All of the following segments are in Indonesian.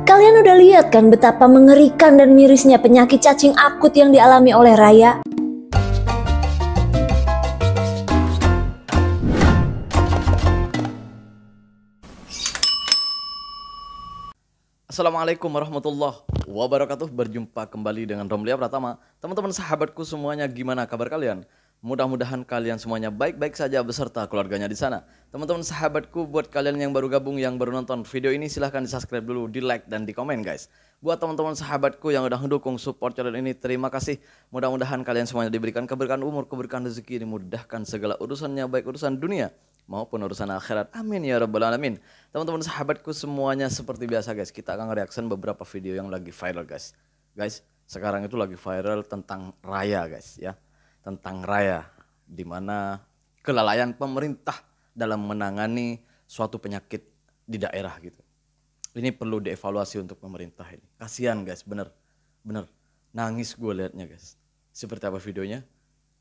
Kalian udah lihat kan betapa mengerikan dan mirisnya penyakit cacing akut yang dialami oleh Raya? Assalamualaikum warahmatullahi wabarakatuh. Berjumpa kembali dengan Romlia Pratama. Teman-teman sahabatku semuanya, gimana kabar kalian? Mudah-mudahan kalian semuanya baik-baik saja beserta keluarganya di sana. Teman-teman sahabatku, buat kalian yang baru gabung, yang baru nonton video ini, silahkan di subscribe dulu, di like dan di komen guys. Buat teman-teman sahabatku yang udah mendukung support channel ini, terima kasih. Mudah-mudahan kalian semuanya diberikan keberkahan umur, keberkahan rezeki, dimudahkan segala urusannya, baik urusan dunia maupun urusan akhirat. Amin ya rabbal alamin. Teman-teman sahabatku semuanya, seperti biasa guys, kita akan reaction beberapa video yang lagi viral guys. Guys, sekarang itu lagi viral tentang Raya guys ya. Tentang Raya, dimana kelalaian pemerintah dalam menangani suatu penyakit di daerah gitu. Ini perlu dievaluasi untuk pemerintah ini. Kasihan guys, bener nangis gue liatnya guys. Seperti apa videonya?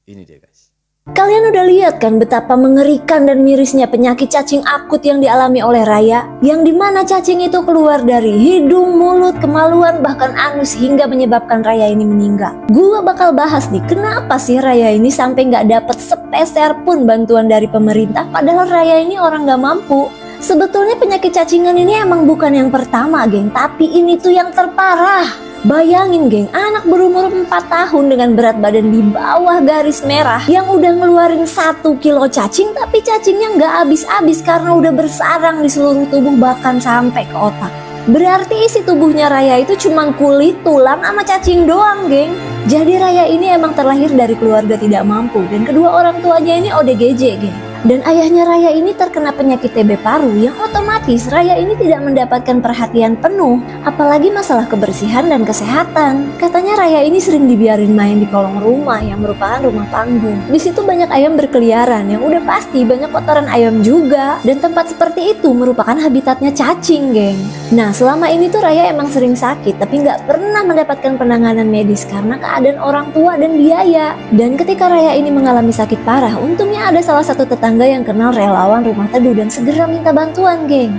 Ini dia guys. Kalian udah lihat kan betapa mengerikan dan mirisnya penyakit cacing akut yang dialami oleh Raya? Yang dimana cacing itu keluar dari hidung, mulut, kemaluan, bahkan anus hingga menyebabkan Raya ini meninggal. Gua bakal bahas nih, kenapa sih Raya ini sampai nggak dapet sepeser pun bantuan dari pemerintah, padahal Raya ini orang nggak mampu. Sebetulnya penyakit cacingan ini emang bukan yang pertama geng, tapi ini tuh yang terparah. Bayangin geng, anak berumur 4 tahun dengan berat badan di bawah garis merah yang udah ngeluarin 1 kilo cacing, tapi cacingnya nggak habis-habis karena udah bersarang di seluruh tubuh bahkan sampai ke otak. Berarti isi tubuhnya Raya itu cuma kulit, tulang, sama cacing doang geng. Jadi Raya ini emang terlahir dari keluarga tidak mampu dan kedua orang tuanya ini ODGJ geng. Dan ayahnya Raya ini terkena penyakit TB paru yang otomatis Raya ini tidak mendapatkan perhatian penuh, apalagi masalah kebersihan dan kesehatan. Katanya Raya ini sering dibiarin main di kolong rumah yang merupakan rumah panggung. Di situ banyak ayam berkeliaran yang udah pasti banyak kotoran ayam juga. Dan tempat seperti itu merupakan habitatnya cacing geng. Nah selama ini tuh Raya emang sering sakit tapi nggak pernah mendapatkan penanganan medis karena keadaan orang tua dan biaya. Dan ketika Raya ini mengalami sakit parah, untungnya ada salah satu tetangga yang kenal relawan rumah teduh dan segera minta bantuan geng.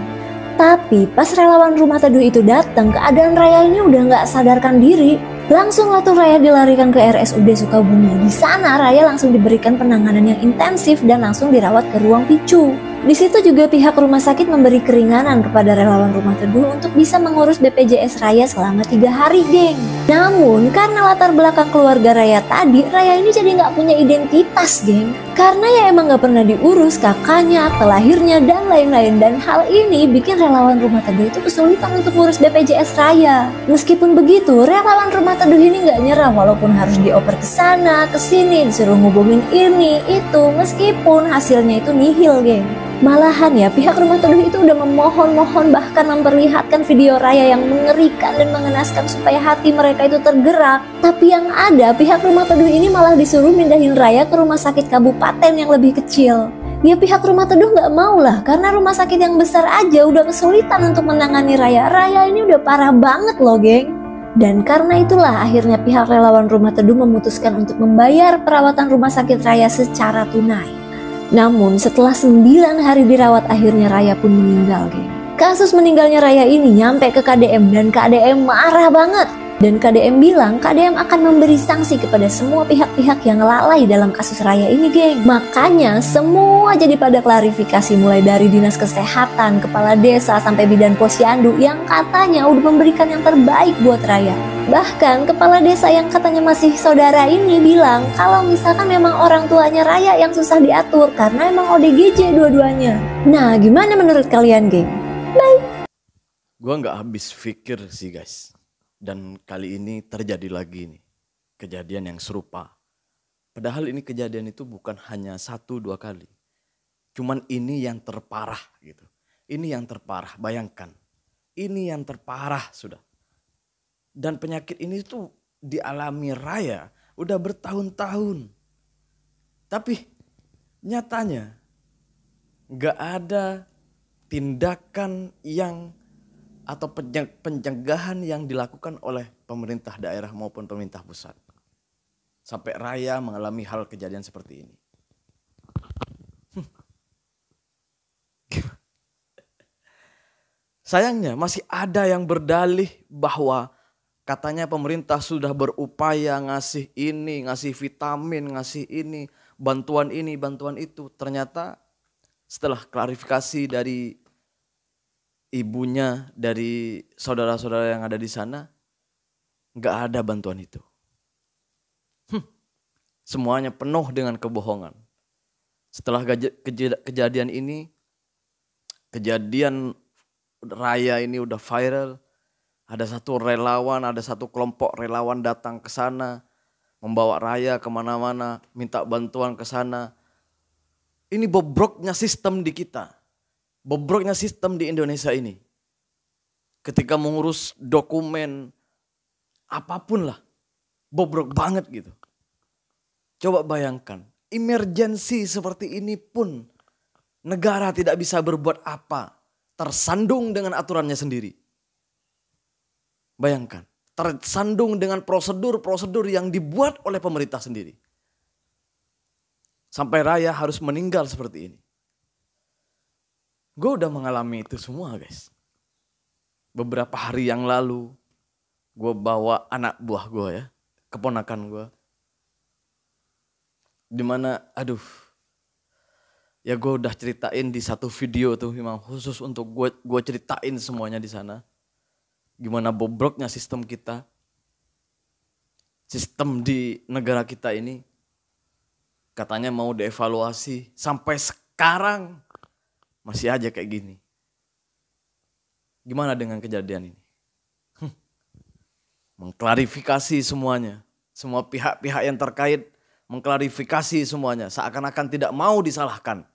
Tapi pas relawan rumah teduh itu datang, keadaan Raya ini udah nggak sadarkan diri. Langsung lah tuh Raya dilarikan ke RSUD Sukabumi. Di sana Raya langsung diberikan penanganan yang intensif dan langsung dirawat ke ruang PICU. Di situ juga pihak rumah sakit memberi keringanan kepada relawan rumah teduh untuk bisa mengurus BPJS Raya selama 3 hari geng. Namun karena latar belakang keluarga Raya tadi, Raya ini jadi nggak punya identitas geng. Karena ya emang nggak pernah diurus kakaknya, pelahirnya, dan lain-lain. Dan hal ini bikin relawan rumah teduh itu kesulitan untuk ngurus BPJS Raya. Meskipun begitu, relawan rumah teduh ini nggak nyerah walaupun harus dioper ke sana, ke sini, disuruh ngubungin ini, itu, meskipun hasilnya itu nihil geng. Malahan ya pihak rumah teduh itu udah memohon-mohon bahkan memperlihatkan video Raya yang mengerikan dan mengenaskan supaya hati mereka itu tergerak. Tapi yang ada pihak rumah teduh ini malah disuruh mindahin Raya ke rumah sakit kabupaten yang lebih kecil. Ya pihak rumah teduh nggak mau lah karena rumah sakit yang besar aja udah kesulitan untuk menangani Raya. Raya ini udah parah banget loh geng. Dan karena itulah akhirnya pihak relawan rumah teduh memutuskan untuk membayar perawatan rumah sakit Raya secara tunai. Namun setelah 9 hari dirawat akhirnya Raya pun meninggal geng. Kasus meninggalnya Raya ini nyampe ke KDM dan KDM marah banget. Dan KDM bilang KDM akan memberi sanksi kepada semua pihak-pihak yang lalai dalam kasus Raya ini geng. Makanya semua jadi pada klarifikasi mulai dari dinas kesehatan, kepala desa sampai bidan posyandu yang katanya udah memberikan yang terbaik buat Raya. Bahkan kepala desa yang katanya masih saudara ini bilang kalau misalkan memang orang tuanya Raya yang susah diatur karena emang ODGJ dua-duanya. Nah gimana menurut kalian geng? Bye. Gua nggak habis pikir sih guys. Dan kali ini terjadi lagi nih kejadian yang serupa. Padahal ini kejadian itu bukan hanya 1-2 kali. Cuman ini yang terparah gitu. Ini yang terparah, bayangkan. Ini yang terparah sudah. Dan penyakit ini tuh dialami Raya udah bertahun-tahun. Tapi nyatanya gak ada tindakan yang atau pencegahan yang dilakukan oleh pemerintah daerah maupun pemerintah pusat. Sampai Raya mengalami hal kejadian seperti ini. Sayangnya masih ada yang berdalih bahwa katanya pemerintah sudah berupaya ngasih ini, ngasih vitamin, ngasih ini, bantuan itu. Ternyata setelah klarifikasi dari ibunya, dari saudara-saudara yang ada di sana, nggak ada bantuan itu. Semuanya penuh dengan kebohongan. Setelah kejadian ini, kejadian raya ini udah viral. Ada satu relawan, ada satu kelompok relawan datang ke sana, membawa raya kemana-mana, minta bantuan ke sana. Ini bobroknya sistem di kita. Bobroknya sistem di Indonesia ini. Ketika mengurus dokumen, apapun lah, bobrok banget gitu. Coba bayangkan, emergensi seperti ini pun negara tidak bisa berbuat apa. Tersandung dengan aturannya sendiri. Bayangkan, tersandung dengan prosedur-prosedur yang dibuat oleh pemerintah sendiri. Sampai raya harus meninggal seperti ini. Gue udah mengalami itu semua guys. Beberapa hari yang lalu, gue bawa anak buah gue ya, keponakan gue. Dimana ya gue udah ceritain di satu video tuh memang khusus untuk gue ceritain semuanya di sana. Gimana bobroknya sistem kita. Sistem di negara kita ini katanya mau dievaluasi. Sampai sekarang masih aja kayak gini. Gimana dengan kejadian ini? Mengklarifikasi semuanya. Semua pihak-pihak yang terkait mengklarifikasi semuanya. Seakan-akan tidak mau disalahkan.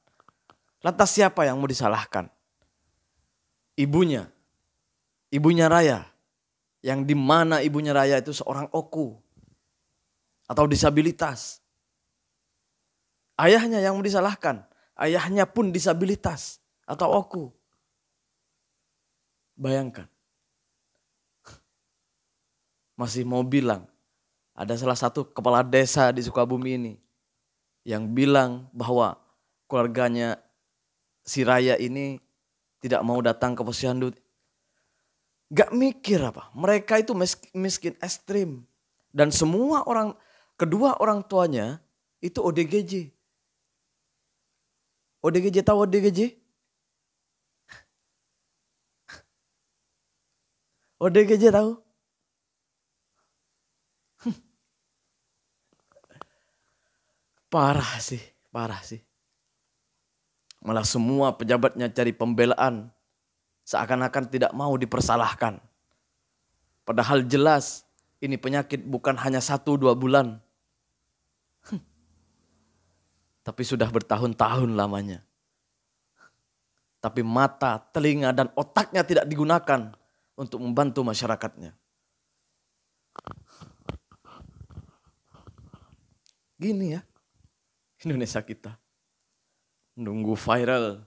Lantas siapa yang mau disalahkan? Ibunya. Ibunya Raya. Yang dimana ibunya Raya itu seorang OKU. Atau disabilitas. Ayahnya yang mau disalahkan. Ayahnya pun disabilitas. Atau OKU. Bayangkan. Masih mau bilang. Ada salah satu kepala desa di Sukabumi ini. Yang bilang bahwa keluarganya si Raya ini tidak mau datang ke posyandu. Gak mikir apa. Mereka itu miskin ekstrim. Dan semua kedua orang tuanya itu ODGJ. ODGJ tahu ODGJ? ODGJ tahu? Parah sih. Malah semua pejabatnya cari pembelaan. Seakan-akan tidak mau dipersalahkan. Padahal jelas ini penyakit bukan hanya 1-2 bulan. Tapi sudah bertahun-tahun lamanya. Tapi mata, telinga dan otaknya tidak digunakan untuk membantu masyarakatnya. Gini ya Indonesia kita. Nunggu viral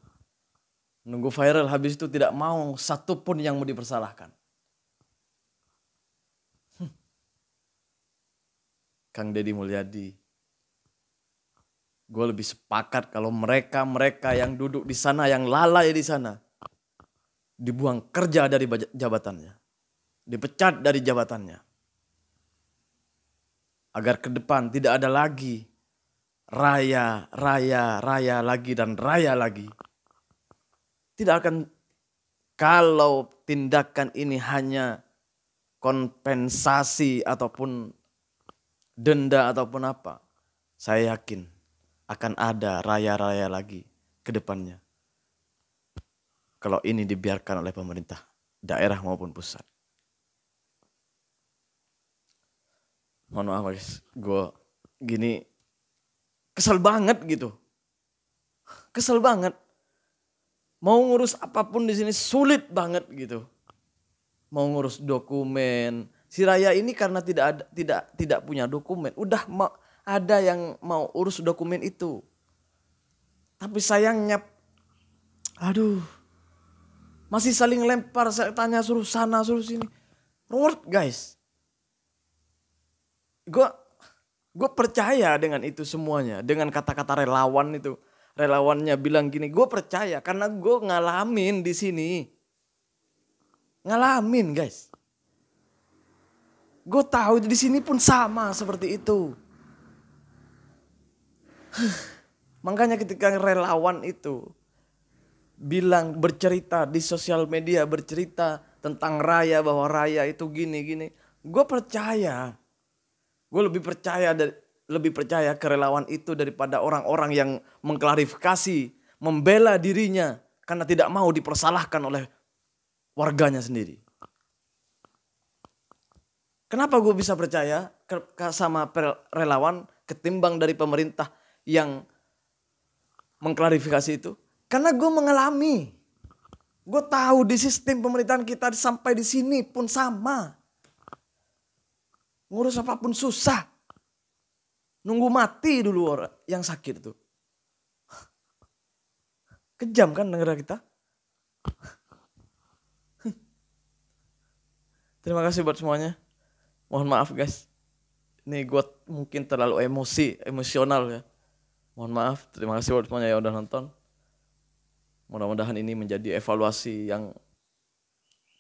habis itu tidak mau satupun yang mau dipersalahkan. Kang Deddy Mulyadi. Gue lebih sepakat kalau mereka yang duduk di sana, yang lalai di sana. Dibuang kerja dari jabatannya. Dipecat dari jabatannya. Agar ke depan tidak ada lagi raya lagi dan raya lagi. Tidak akan, kalau tindakan ini hanya kompensasi ataupun denda ataupun apa. Saya yakin akan ada raya-raya lagi ke depannya. Kalau ini dibiarkan oleh pemerintah daerah maupun pusat. Mohon maaf guys, gue gini kesel banget gitu. Kesel banget. Mau ngurus apapun di sini sulit banget gitu. Mau ngurus dokumen. Si Raya ini karena tidak punya dokumen. Udah ada yang mau urus dokumen itu. Tapi sayangnya, masih saling lempar, saya tanya suruh sana, suruh sini. Ruwet guys. Gue percaya dengan itu semuanya. Dengan kata-kata relawan itu. Relawannya bilang gini, gue percaya karena gue ngalamin di sini. Ngalamin guys. Gue tahu di sini pun sama seperti itu. Makanya ketika relawan itu bilang, bercerita di sosial media, bercerita tentang Raya, bahwa Raya itu gini-gini, gue percaya. Gue lebih percaya ke relawan itu daripada orang-orang yang mengklarifikasi, membela dirinya karena tidak mau dipersalahkan oleh warganya sendiri. Kenapa gue bisa percaya sama relawan ketimbang dari pemerintah yang mengklarifikasi itu? Karena gue mengalami. Gue tahu di sistem pemerintahan kita sampai di sini pun sama. Ngurus apapun susah. Nunggu mati dulu orang yang sakit itu. Kejam kan negara kita? Terima kasih buat semuanya. Mohon maaf guys. Ini gue mungkin terlalu emosional ya. Mohon maaf. Terima kasih buat semuanya yang udah nonton. Mudah-mudahan ini menjadi evaluasi yang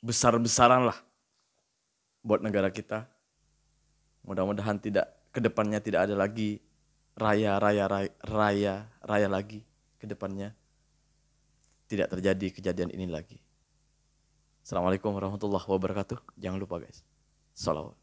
besar-besaran lah buat negara kita. Mudah-mudahan kedepannya tidak ada lagi raya lagi kedepannya. Tidak terjadi kejadian ini lagi. Assalamualaikum warahmatullahi wabarakatuh. Jangan lupa guys. Salawat.